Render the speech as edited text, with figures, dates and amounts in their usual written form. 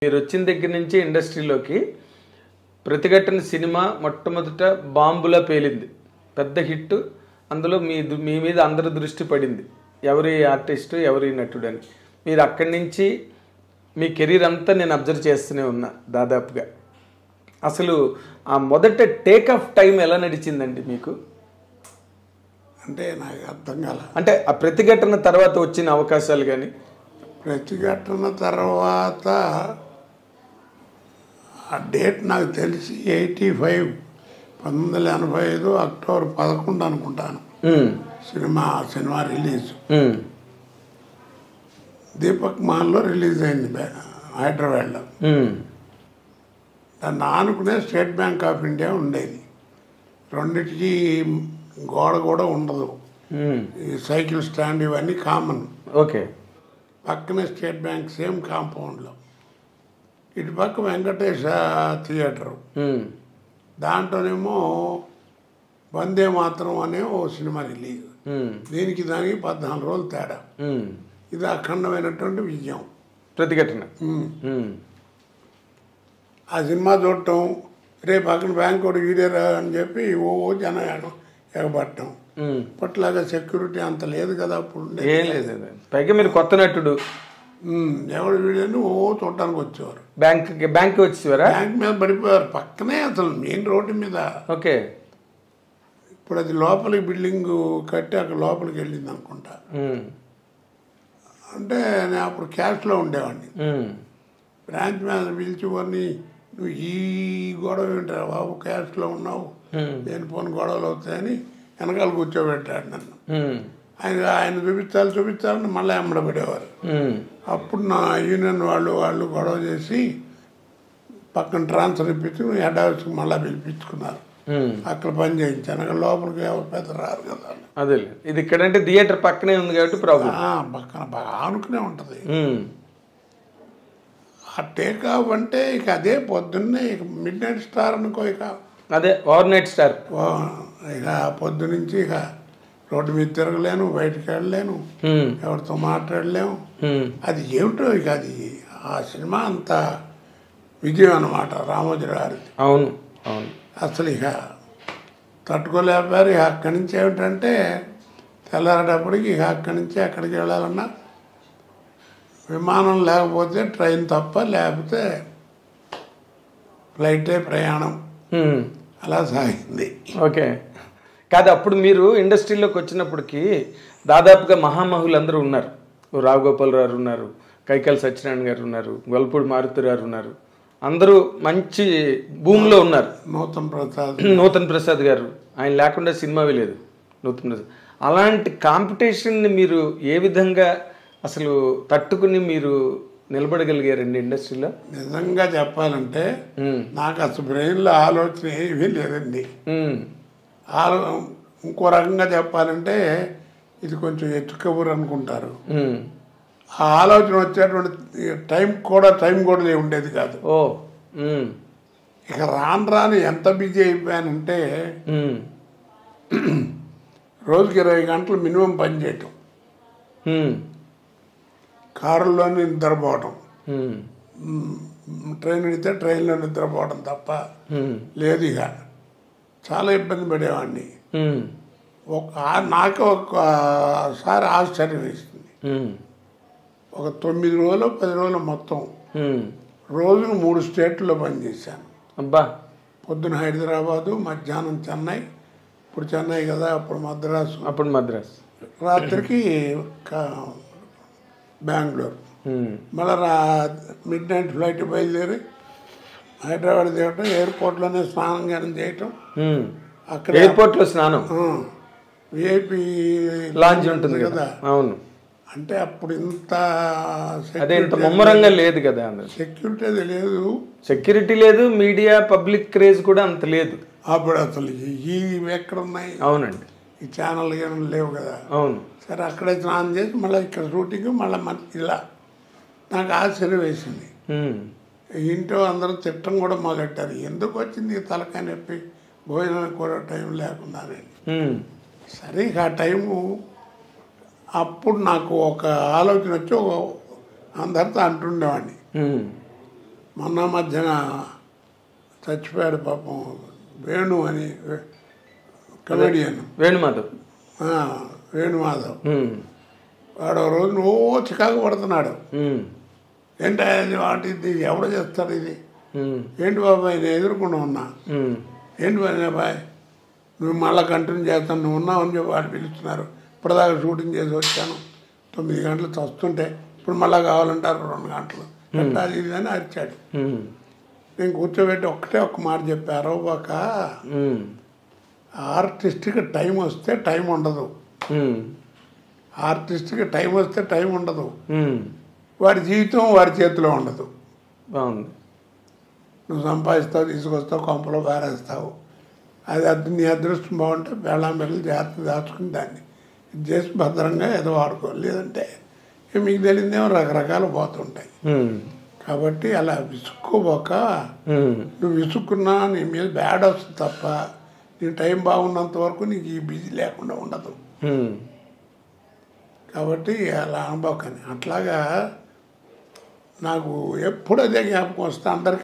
మీరు వచ్చిన దగ్గర నుంచి ఇండస్ట్రీలోకి ప్రతిఘటన సినిమా మొట్టమొదట బాంబులా పేలింది, పెద్ద హిట్. అందులో మీ మీద అందరి దృష్టి పడింది, ఎవరి ఆర్టిస్టు ఎవరి నటుడు అని. మీరు అక్కడి నుంచి మీ కెరీర్ అంతా నేను అబ్జర్వ్ చేస్తూనే ఉన్నా దాదాపుగా. అసలు ఆ మొదట టేక్ ఆఫ్ టైం ఎలా నడిచిందండి మీకు? అంటే నాకు అర్థం కాల. అంటే ఆ ప్రతిఘటన తర్వాత వచ్చిన అవకాశాలు కానీ? ప్రతిఘటన తర్వాత ఆ డేట్ నాకు తెలిసి 85 1985 అక్టోబర్ 11 అనుకుంటాను సినిమా రిలీజ్. దీపక్ మాల్లో రిలీజ్ అయింది హైదరాబాద్లో. దాన్ని ఆనుకునే స్టేట్ బ్యాంక్ ఆఫ్ ఇండియా ఉండేది. రెండింటికి గోడ కూడా ఉండదు, ఈ సైకిల్ స్టాండ్ ఇవన్నీ కామన్. ఓకే. పక్కనే స్టేట్ బ్యాంక్ సేమ్ కాంపౌండ్లో. ఇటు పక్క వెంకటేశ థియేటరు, దాంట్లోనేమో వందే మాత్రం అనే ఓ సినిమా రిలీజ్. దీనికి దానికి 14 రోజులు తేడా. ఇది అఖండమైనటువంటి విజయం. ప్రతిఘటన ఆ సినిమా చూడటం, రేపు అక్కడ బ్యాంక్ కూడా వీడేరా అని చెప్పి ఓ జనం ఎగబట్టడం. ఇప్పట్లాగా సెక్యూరిటీ అంత లేదు కదా అప్పుడు. ఏం లేదు, పైగా మీరు కొత్త నటుడు. ఎవడు వీడని ఓ చూడటానికి వచ్చేవారు. బ్యాంక్ వచ్చేవారా? బ్యాంక్ మీద పడిపోయారు, పక్కనే అసలు మెయిన్ రోడ్డు మీద. ఓకే. ఇప్పుడు అది లోపలికి బిల్డింగ్ కట్టి అక్కడ లోపలికి వెళ్ళింది అనుకుంటా. అంటే నేను అప్పుడు క్యాష్లో ఉండేవాడిని. బ్రాంచ్ మీద పిలిచివన్నీ, నువ్వు ఈ గొడవ వింటారా బాబు, క్యాష్లో ఉన్నావు, నేను పోని గొడవలు అవుతాయని వెనకాల కూర్చోబెట్టాడు నన్ను. ఆయన చూపించాలని మళ్ళీ ఎమ్మడబడేవారు. అప్పుడు నా యూనియన్ వాళ్ళు గొడవ చేసి పక్కన ట్రాన్స్ఫర్ ఇప్పించి హెడ్ ఆఫీస్కి మళ్ళీ పిలిపించుకున్నారు. అక్కడ పని చేయించాను. అక్కడ లోపలికి ఎవరు పెద్ద రారు కదా. అదే, ఇది ఇక్కడంటే థియేటర్ పక్కనే ఉంది కాబట్టి ప్రాబ్లం. పక్కన బాగా ఆనుకునే ఉంటుంది. ఆ టేక్ ఆఫ్ అంటే ఇక అదే పొద్దున్నే ఇక మిడ్ నైట్ స్టార్ అనుకో. ఇక అదే ఓవర్ నైట్ స్టార్. ఇక పొద్దునుంచి ఇక రోడ్డు మీద తిరగలేను, బయటకు వెళ్ళలేను, ఎవరితో మాట్లాడలేము. అది ఏమిటో ఇక అది ఆ సినిమా అంత విజయం అన్నమాట రామోజీ గారిది. అవును అవును. అసలు ఇక తట్టుకోలేకపోయారు. ఇక అక్కడి నుంచి ఏమిటంటే తెల్లారేటప్పటికి ఇక అక్కడి నుంచి ఎక్కడికి వెళ్ళాలన్నా విమానం లేకపోతే ట్రైన్ తప్ప, లేకపోతే ఫ్లైటే ప్రయాణం. అలా సాగింది. ఓకే. కాదు, అప్పుడు మీరు ఇండస్ట్రీలోకి వచ్చినప్పటికీ దాదాపుగా మహామహులందరూ ఉన్నారు. రావుగోపాల్ గారు ఉన్నారు, కైకాల సత్యనారాయణ గారు ఉన్నారు, గొల్లపూడి మారుతి గారు ఉన్నారు. అందరూ మంచి భూమిలో ఉన్నారు. నూతన్ ప్రసాద్ గారు, ఆయన లేకుండా సినిమావి లేదు. నూతన్ ప్రసాద్. అలాంటి కాంపిటీషన్ని మీరు ఏ విధంగా అసలు తట్టుకుని మీరు నిలబడగలిగారండి ఇండస్ట్రీలో? నిజంగా చెప్పాలంటే నాకు అసలు బ్రెయిన్లో ఆలోచన ఏమీ లేదండి. ఇంకో రకంగా చెప్పాలంటే ఇది కొంచెం ఎత్తుకబురు అనుకుంటారు. ఆ ఆలోచన వచ్చేటువంటి టైం కూడా ఉండేది కాదు. ఇక రాను ఎంత బిజీ అయిపోయానంటే రోజుకి 20 గంటలు మినిమం పని చేయటం, కారులోనే నిద్రపోవటం, ట్రైన్ ఎడితే ట్రైన్లో నిద్రపోవడం తప్ప లేదు. ఇక చాలా ఇబ్బంది పడేవాడిని. నాకు ఒకసారి ఆశ్చర్యం వేసింది. ఒక 9 రోజులు 10 రోజులు మొత్తం రోజును 3 స్టేట్లో పనిచేశాను. అబ్బా. పొద్దున హైదరాబాదు, మధ్యాహ్నం చెన్నై, ఇప్పుడు చెన్నై కదా, అప్పుడు మద్రాసు, రాత్రికి బెంగళూరు. మళ్ళీ మిడ్ నైట్ ఫ్లైట్ బయలుదేరి హైదరాబాద్ దిగటం, ఎయిర్పోర్ట్లోనే స్నానం కానీ చేయటం. అక్కడ ఎయిర్పోర్ట్లో స్నానం, విఐపి లాంజ్ ఉంటుంది కదా. అవును. అంటే అప్పుడు ఇంత ముమ్మరంగా లేదు కదా, సెక్యూరిటీ లేదు, మీడియా పబ్లిక్ క్రేజ్ కూడా అంత లేదు అప్పుడు. అసలు ఈ ఎక్కడ ఉన్నాయి? అవునండి, ఈ ఛానల్ లేవు కదా. అవును. సరే అక్కడే స్నానం చేసి మళ్ళీ ఇక్కడ షూటింగ్, మళ్ళీ ఇలా నాకు ఆశ్చర్యం వేసింది. ఇంట్లో అందరూ తిట్టం కూడా మొదలెట్టారు. ఎందుకు వచ్చింది తలకాయ నొప్పి, భోజనానికి కూడా టైం లేకుండా. సరే ఇక ఆ టైము అప్పుడు నాకు ఒక ఆలోచన వచ్చి అందరితో అంటుండేవాడిని. మొన్న మధ్యన చచ్చిపోయాడు పాపం వేణు అని కమెడియన్ వేణుమాధవ్. వేణుమాధవ్. వాడు రోజు నువ్వు చికాకు పడుతున్నాడు. ఏంటి అది వాటి ఎవడు చేస్తాడు ఇది, ఏంటి బాబాయ్ నేను ఎదుర్కొంటూ ఉన్నా, ఏంటి బాబాయ్ నువ్వు మళ్ళీ కంటిన్యూ చేస్తాను, నువ్వు ఉన్నావు అని చెప్పి వాళ్ళు పిలుస్తున్నారు, ఇప్పటిదాకా షూటింగ్ చేసి వచ్చాను, 9 గంటలు చస్తుంటే ఇప్పుడు మళ్ళీ కావాలంటారు 2 గంటలు, ఎట్లా అది ఇది అని అరిచాడు. నేను కూర్చోబెట్టి ఒక్క మాట చెప్పి అరవబాక, ఆర్టిస్ట్కి టైం వస్తే టైం ఉండదు, ఆర్టిస్ట్కి టైం వస్తే టైం ఉండదు, వాడి జీవితం వాడి చేతిలో ఉండదు. బాగుంది. నువ్వు సంపాదిస్తావు, తీసుకొస్తావు, కొంపలో పారేస్తావు, అది నీ అదృష్టం బాగుంటే బెళ్ళం బిళ్ళలు జాగ్రత్త దాచుకుని దాన్ని ఇది చేసి భద్రంగా ఏదో వాడుకోవాలి, లేదంటే మీకు తెలియదేమో రకరకాలు పోతుంటాయి. కాబట్టి అలా విసుక్కోబోక, నువ్వు విసుక్కున్నా నీ మీద బ్యాడ్ వస్తుంది తప్ప నీ టైం బాగున్నంత వరకు నీకు ఈ బిజీ లేకుండా ఉండదు. కాబట్టి అలా అనుభవకని అట్లాగా నాకు ఎప్పుడు అదే జ్ఞాపకం వస్తే అందరికీ